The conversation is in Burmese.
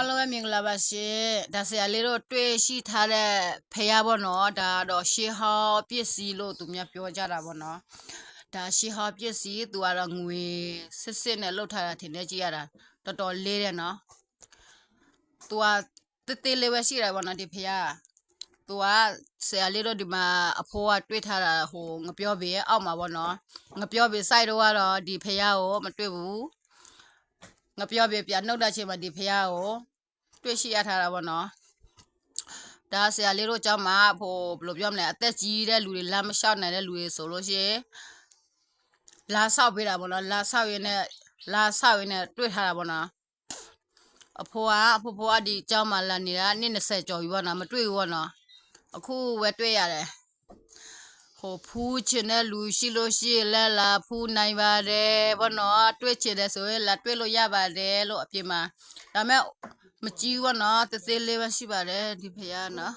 အားလုံးပဲမင်္ဂလာပါရှင်ဒါဆရာလေးတို့တွေ့ရှိထားတဲ့ဖះပေါ့နော်ဒါတော့ရှေးဟောင်းပစ္စည်းလို့သူများပြောကြတာပေါ့နော်ဒါရှေးဟောင်းပစ္စည်းသူကတော့ငွေစစ်နဲ့လှုပ်ထားတာထင်နေကြည့်ရတာတော်တော်လေးတယ်နော်သူကတေးလေးပဲရှိတယ်ပေါ့နော်ဒီဖះသူကဆရာလေးတို့ဒီမှာအဖိုးကတွေ့ထားတာဟိုငပြောပေအောက်မှာပေါ့နော်ငပြောပေစိုက်တော့ကတော့ဒီဖះကိုမတွေ့ဘူးငပြောပြပြနှုတ်တဲ့ချိန်မှာဒီဖះကိုတွေ့ရှိရထားတာပေါ့နော်ဒါဆရာလေးတို့เจ้าမှာဟိုဘယ်လိုပြောမလဲအသက်ကြီးတဲ့လူတွေလမ်းမလျှောက်နိုင်တဲ့လူတွေဆိုလို့ရှိရင်လာဆောက်ပေးတာပေါ့နော်လာဆောက်ရင်းနဲ့တွေ့ထားတာပေါ့နော်အဖိုးကဒီเจ้าမှာလာနေတာနှစ်20ကျော်ပြီပေါ့နော်မတွေ့ဘူးပေါ့နော်အခုပဲတွေ့ရတယ်ဟိုဖူးချင်တဲ့လူရှိလို့ရှိရင်လည်းလာဖူးနိုင်ပါတယ်ဘောနော်တွေ့ချင်တယ်ဆိုရင်လာတွေ့လို့ရပါတယ်လို့အပြင်မှာဒါမဲ့မကြည့်ဘောနော်သေးသေးလေးပဲရှိပါတယ်ဒီဖရားနော်